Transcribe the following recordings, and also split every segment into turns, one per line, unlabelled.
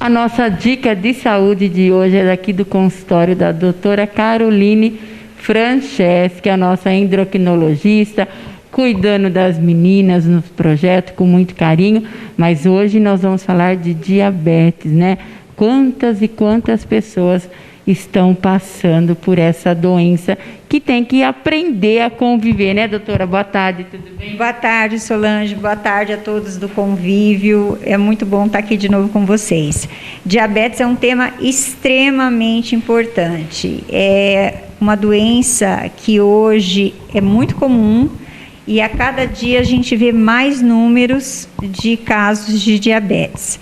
A nossa dica de saúde de hoje é daqui do consultório da doutora Caroline Franceschi, a nossa endocrinologista, cuidando das meninas nos projetos com muito carinho. Mas hoje nós vamos falar de diabetes, né? Quantas e quantas pessoas estão passando por essa doença que tem que aprender a conviver, né, doutora? Boa tarde, tudo bem?
Boa tarde, Solange. Boa tarde a todos do convívio. É muito bom estar aqui de novo com vocês. Diabetes é um tema extremamente importante. É uma doença que hoje é muito comum e a cada dia a gente vê mais números de casos de diabetes.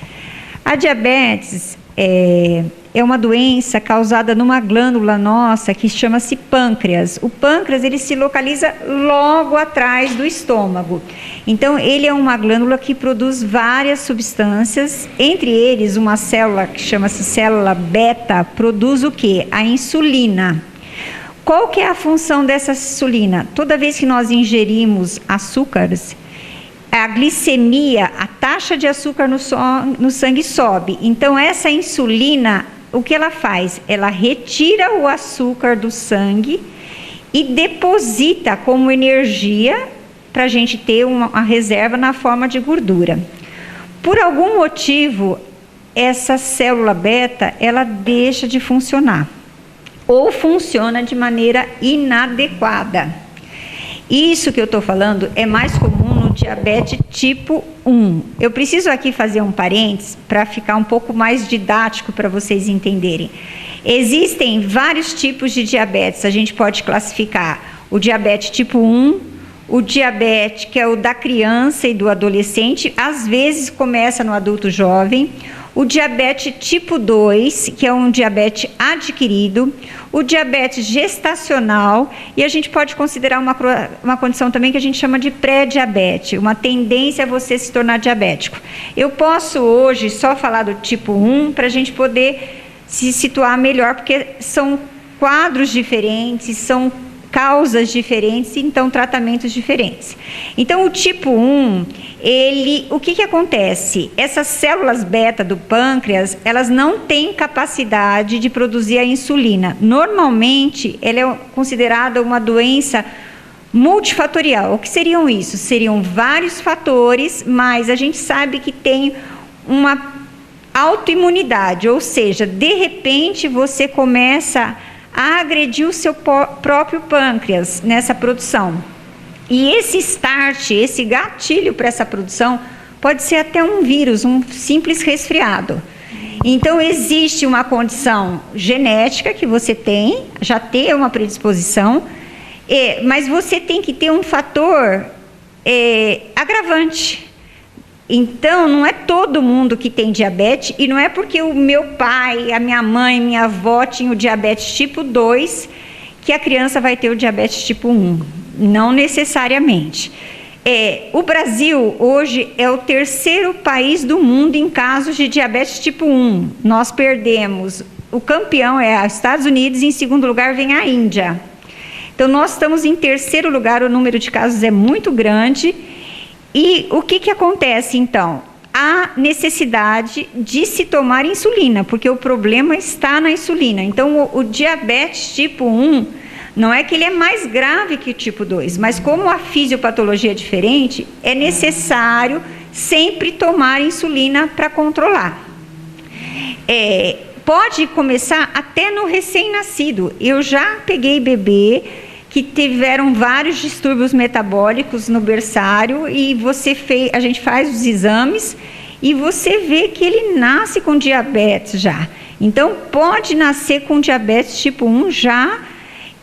A diabetes é uma doença causada numa glândula nossa que chama-se pâncreas. O pâncreas, ele se localiza logo atrás do estômago. Então, ele é uma glândula que produz várias substâncias, entre eles uma célula que chama-se célula beta, produz o quê? A insulina. Qual que é a função dessa insulina? Toda vez que nós ingerimos açúcares, a glicemia, a taxa de açúcar no sangue sobe. Então, essa insulina, o que ela faz? Ela retira o açúcar do sangue e deposita como energia para a gente ter uma reserva na forma de gordura. Por algum motivo, essa célula beta, ela deixa de funcionar ou funciona de maneira inadequada. Isso que eu estou falando é mais comum no diabetes tipo 1. Eu preciso aqui fazer um parênteses para ficar um pouco mais didático para vocês entenderem. Existem vários tipos de diabetes. A gente pode classificar o diabetes tipo 1, o diabetes que é o da criança e do adolescente, às vezes começa no adulto jovem, o diabetes tipo 2, que é um diabetes adquirido, o diabetes gestacional, e a gente pode considerar uma condição também que a gente chama de pré-diabetes, uma tendência a você se tornar diabético. Eu posso hoje só falar do tipo 1 para a gente poder se situar melhor, porque são quadros diferentes, são causas diferentes, então tratamentos diferentes. Então, o tipo 1, o que acontece? Essas células beta do pâncreas, elas não têm capacidade de produzir a insulina. Normalmente, ela é considerada uma doença multifatorial. O que seriam isso? Seriam vários fatores, mas a gente sabe que tem uma autoimunidade, ou seja, de repente você começa a agredir o seu próprio pâncreas nessa produção. E esse start, esse gatilho para essa produção, pode ser até um vírus, um simples resfriado. Então, existe uma condição genética que você tem, já tem uma predisposição, mas você tem que ter um fator agravante. Então, não é todo mundo que tem diabetes, e não é porque o meu pai, a minha mãe, minha avó tinham o diabetes tipo 2, que a criança vai ter o diabetes tipo 1. Não necessariamente. O Brasil, hoje, é o terceiro país do mundo em casos de diabetes tipo 1. Nós perdemos, o campeão é os Estados Unidos, e em segundo lugar vem a Índia. Então, nós estamos em terceiro lugar, o número de casos é muito grande. E o que acontece, então? A necessidade de se tomar insulina, porque o problema está na insulina. Então, o diabetes tipo 1, não é que ele é mais grave que o tipo 2, mas como a fisiopatologia é diferente, é necessário sempre tomar insulina para controlar. Pode começar até no recém-nascido. Eu já peguei bebê que tiveram vários distúrbios metabólicos no berçário e a gente faz os exames e você vê que ele nasce com diabetes já. Então, pode nascer com diabetes tipo 1 já.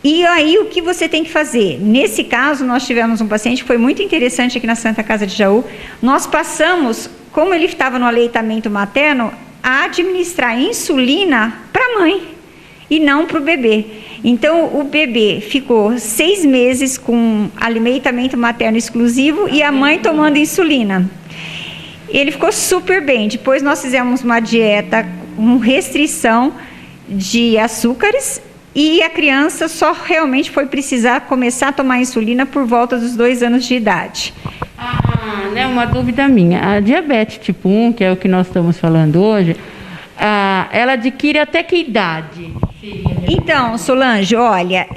E aí, o que você tem que fazer? Nesse caso, nós tivemos um paciente que foi muito interessante aqui na Santa Casa de Jaú. Nós passamos, como ele estava no aleitamento materno, a administrar insulina para a mãe e não para o bebê. Então, o bebê ficou 6 meses com aleitamento materno exclusivo e a mãe tomando insulina. Ele ficou super bem. Depois nós fizemos uma dieta com restrição de açúcares e a criança só realmente foi precisar começar a tomar insulina por volta dos 2 anos de idade.
Né, uma dúvida minha. A diabetes tipo 1, que é o que nós estamos falando hoje, ela adquire até que idade?
Então, Solange, olha,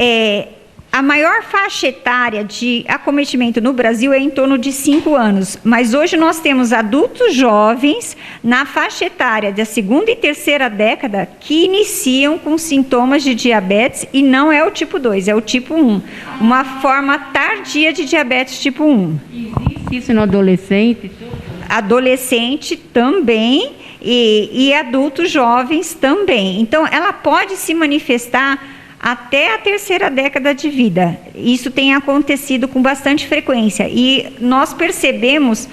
a maior faixa etária de acometimento no Brasil é em torno de 5 anos, mas hoje nós temos adultos jovens na faixa etária da segunda e terceira década que iniciam com sintomas de diabetes e não é o tipo 2, é o tipo 1, uma forma tardia de diabetes tipo 1.
Existe isso no adolescente?
Adolescente também e adultos jovens também. Então, ela pode se manifestar até a terceira década de vida. Isso tem acontecido com bastante frequência. E nós percebemos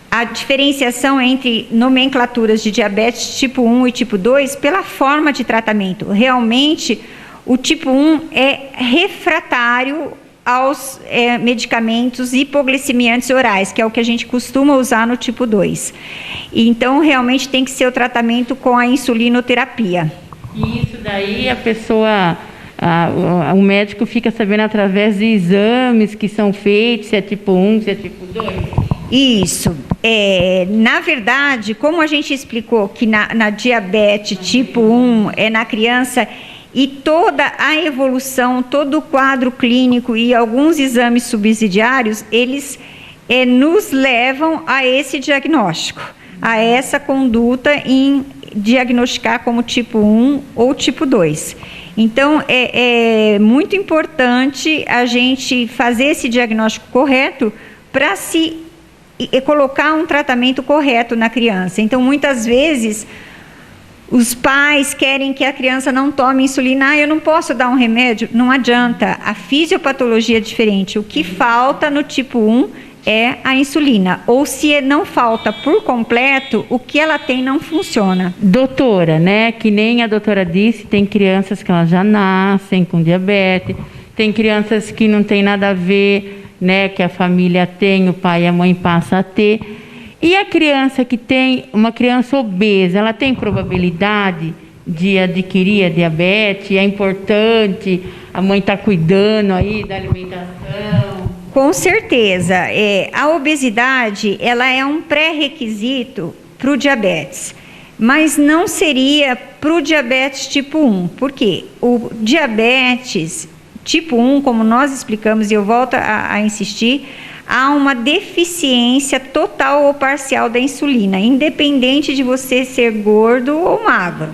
a diferenciação entre nomenclaturas de diabetes tipo 1 e tipo 2 pela forma de tratamento. Realmente, o tipo 1 é refratário aos medicamentos hipoglicemiantes orais, que é o que a gente costuma usar no tipo 2. Então, realmente tem que ser o tratamento com a insulinoterapia.
E isso daí a pessoa, o médico fica sabendo através de exames que são feitos, se é tipo 1, se é tipo 2?
Isso. Na verdade, como a gente explicou que na diabetes tipo 1 é na criança, e toda a evolução, todo o quadro clínico e alguns exames subsidiários, eles nos levam a esse diagnóstico, a essa conduta em diagnosticar como tipo 1 ou tipo 2. Então, é muito importante a gente fazer esse diagnóstico correto para se colocar um tratamento correto na criança. Então, muitas vezes, os pais querem que a criança não tome insulina. Eu não posso dar um remédio. Não adianta. A fisiopatologia é diferente. O que falta no tipo 1 é a insulina. Ou se não falta por completo, o que ela tem não funciona.
Doutora, né? Que nem a doutora disse, tem crianças que elas já nascem com diabetes, tem crianças que não tem nada a ver, né? Que a família tem, o pai e a mãe passam a ter. E a criança que tem, uma criança obesa, ela tem probabilidade de adquirir a diabetes? É importante a mãe estar cuidando aí da alimentação?
Com certeza. A obesidade, ela é um pré-requisito para o diabetes, mas não seria para o diabetes tipo 1. Por quê? O diabetes tipo 1, como nós explicamos, e eu volto a insistir, há uma deficiência total ou parcial da insulina, independente de você ser gordo ou magro.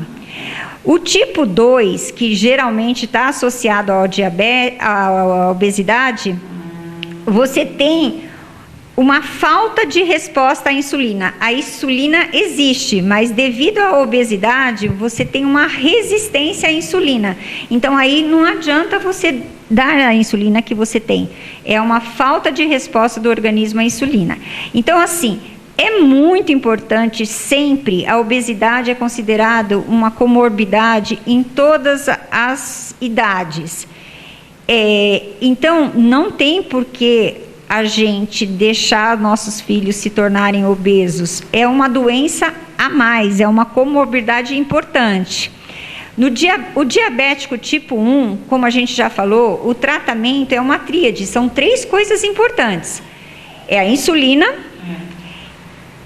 O tipo 2, que geralmente está associado ao diabetes, à obesidade, você tem uma falta de resposta à insulina. A insulina existe, mas devido à obesidade, você tem uma resistência à insulina. Então, aí não adianta você dar a insulina que você tem. É uma falta de resposta do organismo à insulina. Então, assim, é muito importante sempre, a obesidade é considerada uma comorbidade em todas as idades. Então, não tem por que a gente deixar nossos filhos se tornarem obesos. É uma doença a mais, é uma comorbidade importante. O diabético tipo 1, como a gente já falou, o tratamento é uma tríade, são 3 coisas importantes. É a insulina,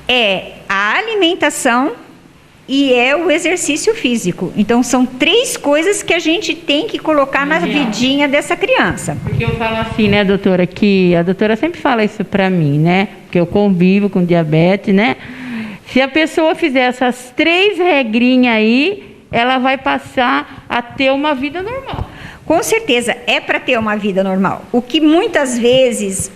é a alimentação e é o exercício físico. Então, são 3 coisas que a gente tem que colocar na vidinha dessa criança.
Porque eu falo assim, né, doutora, que a doutora sempre fala isso para mim, né, porque eu convivo com diabetes, né, se a pessoa fizer essas 3 regrinhas aí, ela vai passar a ter uma vida normal.
Com certeza, é para ter uma vida normal. O que muitas vezes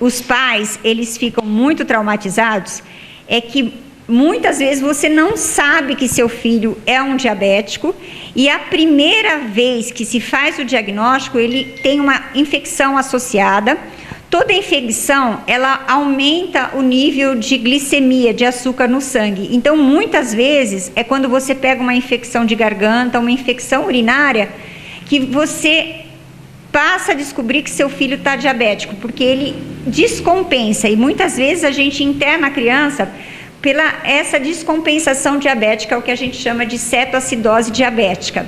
os pais, eles ficam muito traumatizados, é que muitas vezes você não sabe que seu filho é um diabético e a primeira vez que se faz o diagnóstico, ele tem uma infecção associada. Toda infecção, ela aumenta o nível de glicemia, de açúcar no sangue. Então, muitas vezes, é quando você pega uma infecção de garganta, uma infecção urinária, que você passa a descobrir que seu filho está diabético, porque ele descompensa. E muitas vezes a gente interna a criança pela essa descompensação diabética, o que a gente chama de cetoacidose diabética.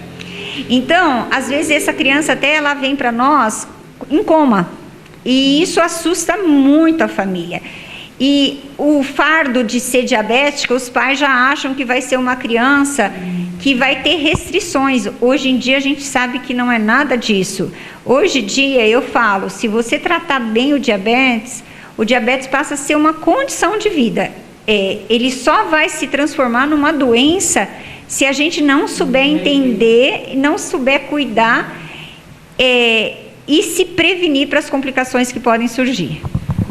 Então, às vezes essa criança até ela vem para nós em coma. E isso assusta muito a família. E o fardo de ser diabética, os pais já acham que vai ser uma criança que vai ter restrições. Hoje em dia a gente sabe que não é nada disso. Hoje em dia eu falo, se você tratar bem o diabetes passa a ser uma condição de vida. Ele só vai se transformar numa doença se a gente não souber entender, não souber cuidar e se prevenir para as complicações que podem surgir.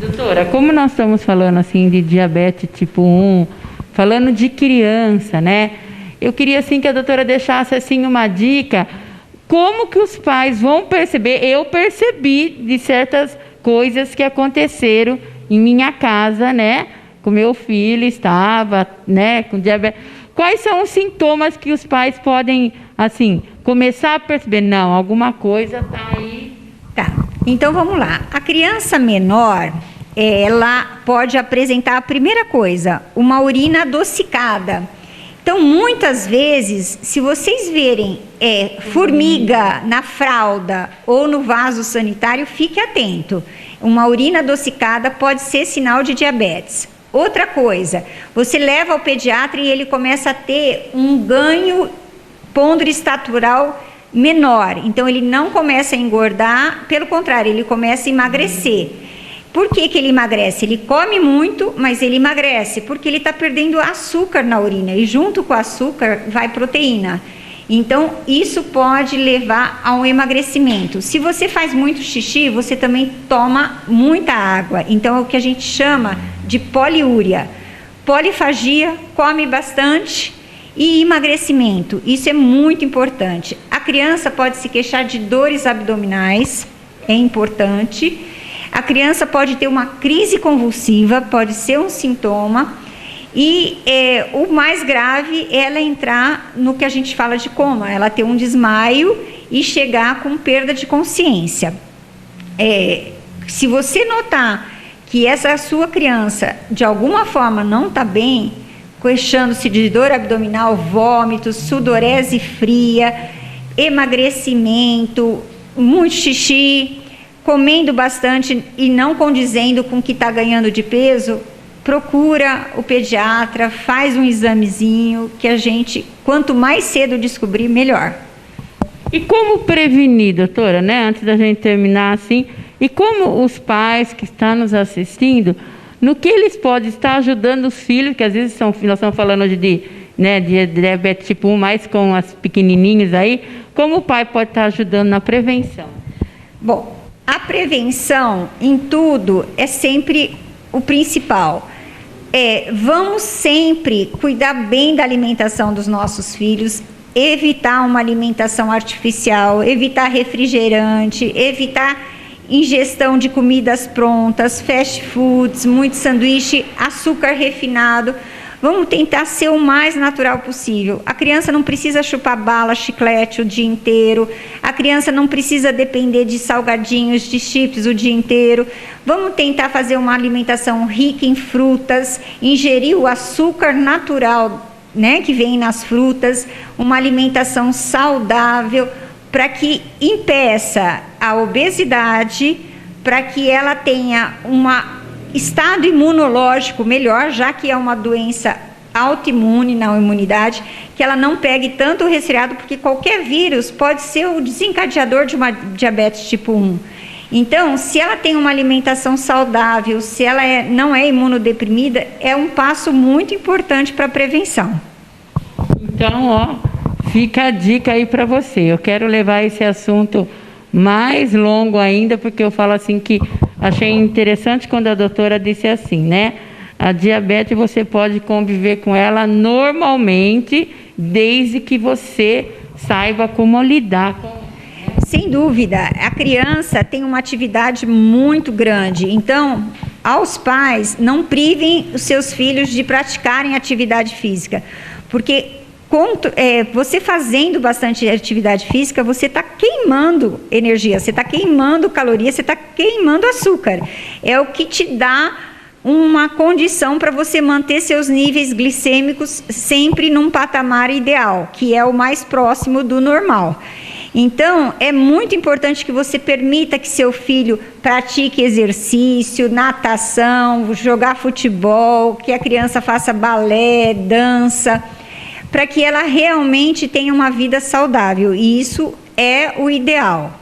Doutora, como nós estamos falando assim de diabetes tipo 1, falando de criança, né? Eu queria assim que a doutora deixasse assim uma dica, como que os pais vão perceber? Eu percebi de certas coisas que aconteceram em minha casa, né? Com meu filho estava, né, com diabetes. Quais são os sintomas que os pais podem assim começar a perceber? Não, alguma coisa está aí.
Tá. Então vamos lá. A criança menor, ela pode apresentar a primeira coisa, uma urina adocicada. Então, muitas vezes, se vocês verem formiga na fralda ou no vaso sanitário, fique atento. Uma urina adocicada pode ser sinal de diabetes. Outra coisa, você leva ao pediatra e ele começa a ter um ganho pondroestatural menor. Então, ele não começa a engordar, pelo contrário, ele começa a emagrecer. Por que ele emagrece? Ele come muito, mas ele emagrece, porque ele está perdendo açúcar na urina, e junto com o açúcar vai proteína. Então, isso pode levar a um emagrecimento. Se você faz muito xixi, você também toma muita água. Então, é o que a gente chama de poliúria. Polifagia, come bastante, e emagrecimento. Isso é muito importante. A criança pode se queixar de dores abdominais, é importante. A criança pode ter uma crise convulsiva, pode ser um sintoma. E o mais grave é ela entrar no que a gente fala de coma, ela ter um desmaio e chegar com perda de consciência. Se você notar que essa sua criança de alguma forma não está bem, queixando-se de dor abdominal, vômitos, sudorese fria, emagrecimento, muito xixi, comendo bastante e não condizendo com o que está ganhando de peso, procura o pediatra, faz um examezinho, que a gente, quanto mais cedo descobrir, melhor.
E como prevenir, doutora, né? Antes da gente terminar assim, e como os pais que estão nos assistindo, no que eles podem estar ajudando os filhos, que às vezes nós estamos falando hoje de diabetes tipo 1, mais com as pequenininhas aí, como o pai pode estar ajudando na prevenção?
Bom, a prevenção em tudo é sempre o principal. Vamos sempre cuidar bem da alimentação dos nossos filhos, evitar uma alimentação artificial, evitar refrigerante, evitar ingestão de comidas prontas, fast foods, muito sanduíche, açúcar refinado. Vamos tentar ser o mais natural possível. A criança não precisa chupar bala, chiclete o dia inteiro. A criança não precisa depender de salgadinhos, de chips o dia inteiro. Vamos tentar fazer uma alimentação rica em frutas, ingerir o açúcar natural, né, que vem nas frutas, uma alimentação saudável, para que impeça a obesidade, para que ela tenha um estado imunológico melhor, já que é uma doença autoimune, não imunidade, que ela não pegue tanto o resfriado, porque qualquer vírus pode ser o desencadeador de uma diabetes tipo 1. Então, se ela tem uma alimentação saudável, se ela não é imunodeprimida, é um passo muito importante para a prevenção.
Então, fica a dica aí para você. Eu quero levar esse assunto mais longo ainda, porque eu falo assim que achei interessante quando a doutora disse assim, né? A diabetes você pode conviver com ela normalmente, desde que você saiba como lidar com ela.
Sem dúvida, a criança tem uma atividade muito grande, então, aos pais, não privem os seus filhos de praticarem atividade física, porque você fazendo bastante atividade física, você está queimando energia, você está queimando calorias, você está queimando açúcar. É o que te dá uma condição para você manter seus níveis glicêmicos sempre num patamar ideal, que é o mais próximo do normal. Então, é muito importante que você permita que seu filho pratique exercício, natação, jogar futebol, que a criança faça balé, dança, para que ela realmente tenha uma vida saudável. E isso é o ideal.